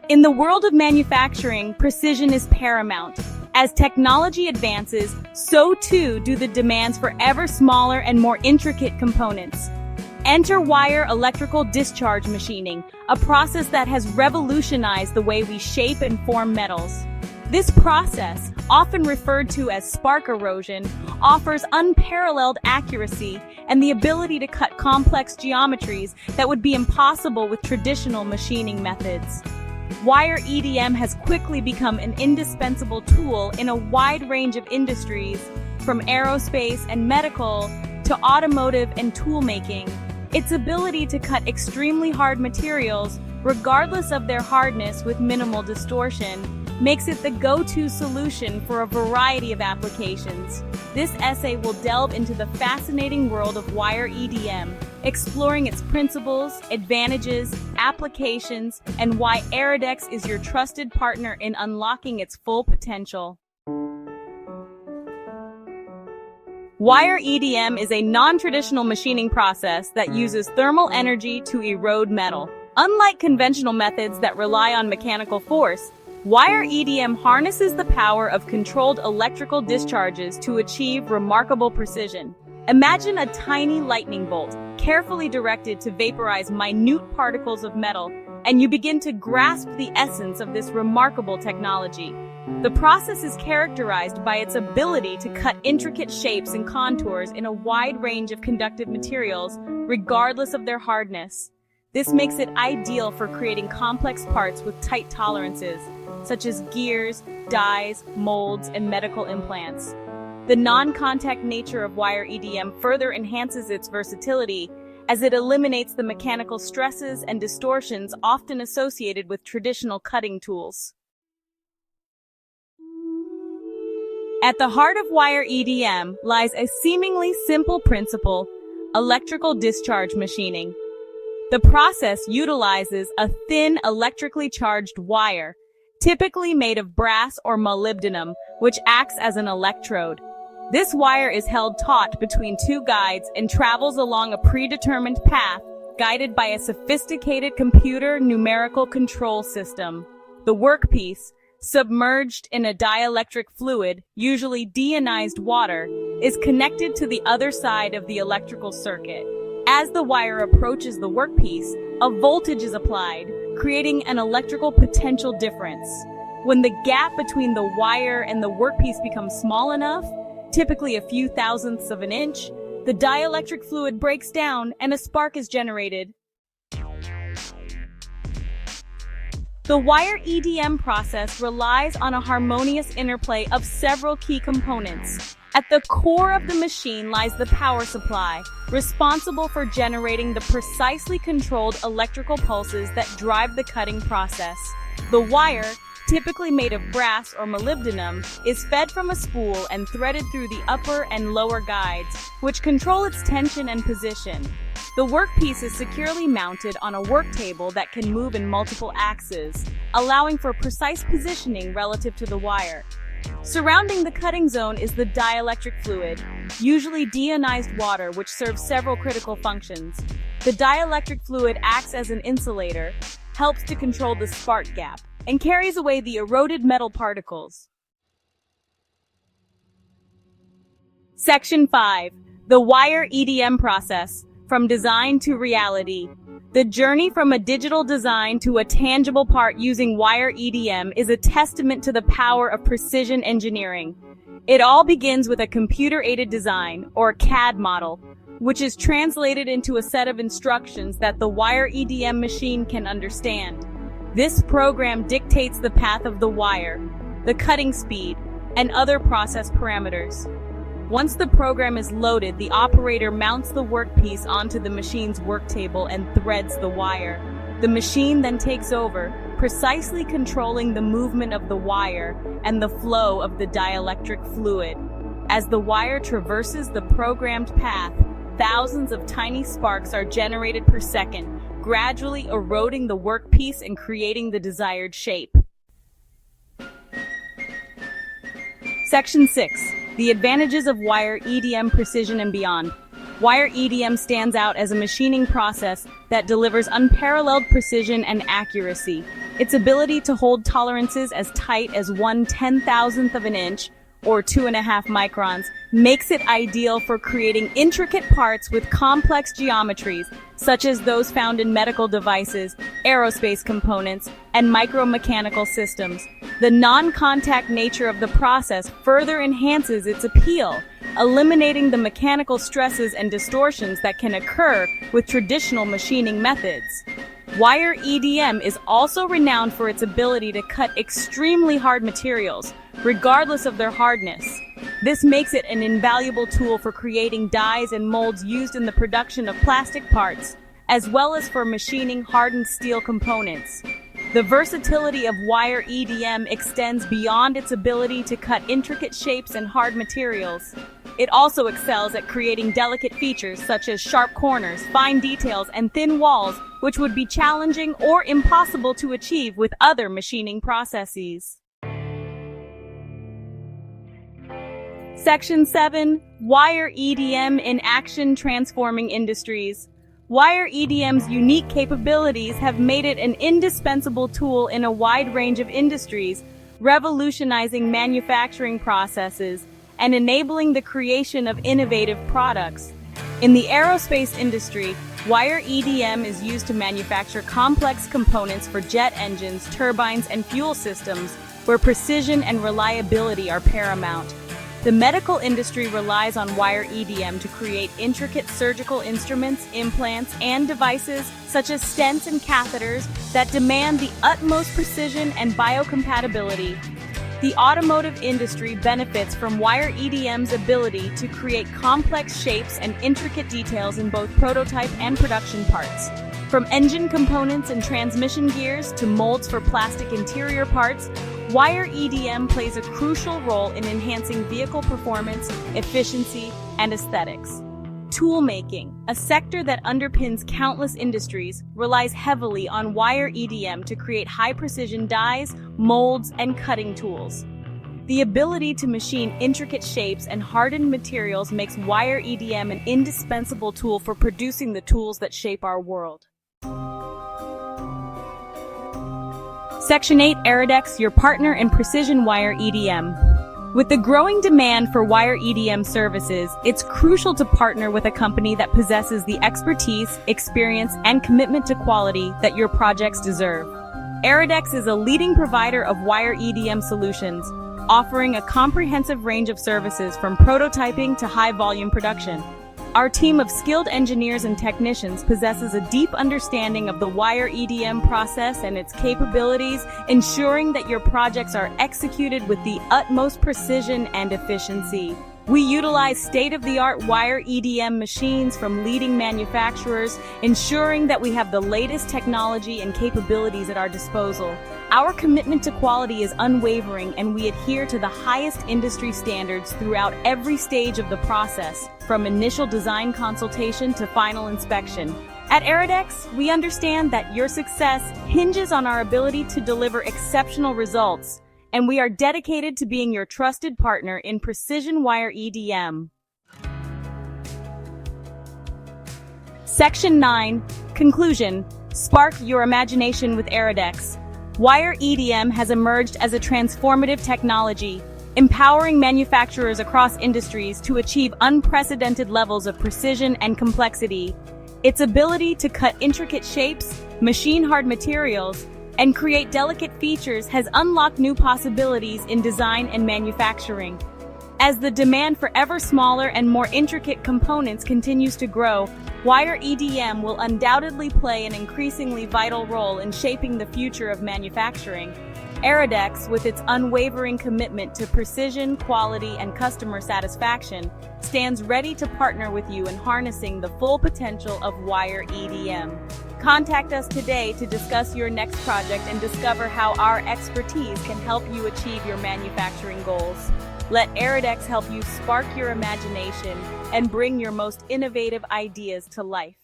In the world of manufacturing, precision is paramount. As technology advances, so too do the demands for ever smaller and more intricate components. Enter wire electrical discharge machining, a process that has revolutionized the way we shape and form metals. This process, often referred to as spark erosion, offers unparalleled accuracy and the ability to cut complex geometries that would be impossible with traditional machining methods. Wire EDM has quickly become an indispensable tool in a wide range of industries, from aerospace and medical to automotive and toolmaking. Its ability to cut extremely hard materials, regardless of their hardness with minimal distortion, makes it the go-to solution for a variety of applications. This essay will delve into the fascinating world of wire EDM, exploring its principles, advantages, applications, and why Erodex is your trusted partner in unlocking its full potential. Wire EDM is a non-traditional machining process that uses thermal energy to erode metal. Unlike conventional methods that rely on mechanical force, wire EDM harnesses the power of controlled electrical discharges to achieve remarkable precision. Imagine a tiny lightning bolt, carefully directed to vaporize minute particles of metal, and you begin to grasp the essence of this remarkable technology. The process is characterized by its ability to cut intricate shapes and contours in a wide range of conductive materials, regardless of their hardness. This makes it ideal for creating complex parts with tight tolerances, such as gears, dies, molds, and medical implants. The non-contact nature of wire EDM further enhances its versatility, as it eliminates the mechanical stresses and distortions often associated with traditional cutting tools. At the heart of wire EDM lies a seemingly simple principle: electrical discharge machining. The process utilizes a thin electrically charged wire, typically made of brass or molybdenum, which acts as an electrode. This wire is held taut between two guides and travels along a predetermined path, guided by a sophisticated computer numerical control system. The workpiece, submerged in a dielectric fluid, usually deionized water, is connected to the other side of the electrical circuit. As the wire approaches the workpiece, a voltage is applied, creating an electrical potential difference. When the gap between the wire and the workpiece becomes small enough, typically a few thousandths of an inch, the dielectric fluid breaks down and a spark is generated. The wire EDM process relies on a harmonious interplay of several key components. At the core of the machine lies the power supply, responsible for generating the precisely controlled electrical pulses that drive the cutting process. The wire, typically made of brass or molybdenum, is fed from a spool and threaded through the upper and lower guides, which control its tension and position. The workpiece is securely mounted on a work table that can move in multiple axes, allowing for precise positioning relative to the wire. Surrounding the cutting zone is the dielectric fluid, usually deionized water, which serves several critical functions. The dielectric fluid acts as an insulator, helps to control the spark gap, and carries away the eroded metal particles. Section 5. The wire EDM process, from design to reality. The journey from a digital design to a tangible part using wire EDM is a testament to the power of precision engineering. It all begins with a computer-aided design, or CAD model, which is translated into a set of instructions that the wire EDM machine can understand. This program dictates the path of the wire, the cutting speed, and other process parameters. Once the program is loaded, the operator mounts the workpiece onto the machine's work table and threads the wire. The machine then takes over, precisely controlling the movement of the wire and the flow of the dielectric fluid. As the wire traverses the programmed path, thousands of tiny sparks are generated per second, gradually eroding the workpiece and creating the desired shape. Section 6. The advantages of wire EDM precision and beyond. Wire EDM stands out as a machining process that delivers unparalleled precision and accuracy. Its ability to hold tolerances as tight as 1/10,000th of an inch, or 2.5 microns, makes it ideal for creating intricate parts with complex geometries, such as those found in medical devices, aerospace components, and micromechanical systems. The non-contact nature of the process further enhances its appeal, eliminating the mechanical stresses and distortions that can occur with traditional machining methods. Wire EDM is also renowned for its ability to cut extremely hard materials, regardless of their hardness. This makes it an invaluable tool for creating dies and molds used in the production of plastic parts, as well as for machining hardened steel components. The versatility of wire EDM extends beyond its ability to cut intricate shapes and hard materials. It also excels at creating delicate features such as sharp corners, fine details, and thin walls, which would be challenging or impossible to achieve with other machining processes. Section 7. Wire EDM in Action Transforming Industries. Wire EDM's unique capabilities have made it an indispensable tool in a wide range of industries, revolutionizing manufacturing processes and enabling the creation of innovative products. In the aerospace industry, wire EDM is used to manufacture complex components for jet engines, turbines, and fuel systems, where precision and reliability are paramount. The medical industry relies on wire EDM to create intricate surgical instruments, implants, and devices such as stents and catheters that demand the utmost precision and biocompatibility. The automotive industry benefits from wire EDM's ability to create complex shapes and intricate details in both prototype and production parts. From engine components and transmission gears to molds for plastic interior parts, wire EDM plays a crucial role in enhancing vehicle performance, efficiency, and aesthetics. Toolmaking, a sector that underpins countless industries, relies heavily on wire EDM to create high-precision dies, molds, and cutting tools. The ability to machine intricate shapes and hardened materials makes wire EDM an indispensable tool for producing the tools that shape our world. Section 8. Erodex, your partner in precision wire EDM. With the growing demand for wire EDM services, it's crucial to partner with a company that possesses the expertise, experience, and commitment to quality that your projects deserve. Erodex is a leading provider of wire EDM solutions, offering a comprehensive range of services from prototyping to high-volume production. Our team of skilled engineers and technicians possesses a deep understanding of the wire EDM process and its capabilities, ensuring that your projects are executed with the utmost precision and efficiency. We utilize state-of-the-art wire EDM machines from leading manufacturers, ensuring that we have the latest technology and capabilities at our disposal. Our commitment to quality is unwavering, and we adhere to the highest industry standards throughout every stage of the process, from initial design consultation to final inspection. At Erodex, we understand that your success hinges on our ability to deliver exceptional results, and we are dedicated to being your trusted partner in precision wire EDM. Section 9. Conclusion. Spark your imagination with Erodex. Wire EDM has emerged as a transformative technology, empowering manufacturers across industries to achieve unprecedented levels of precision and complexity. Its ability to cut intricate shapes, machine hard materials, and create delicate features has unlocked new possibilities in design and manufacturing. As the demand for ever smaller and more intricate components continues to grow, wire EDM will undoubtedly play an increasingly vital role in shaping the future of manufacturing. Erodex, with its unwavering commitment to precision, quality, and customer satisfaction, stands ready to partner with you in harnessing the full potential of wire EDM. Contact us today to discuss your next project and discover how our expertise can help you achieve your manufacturing goals. Let Erodex help you spark your imagination and bring your most innovative ideas to life.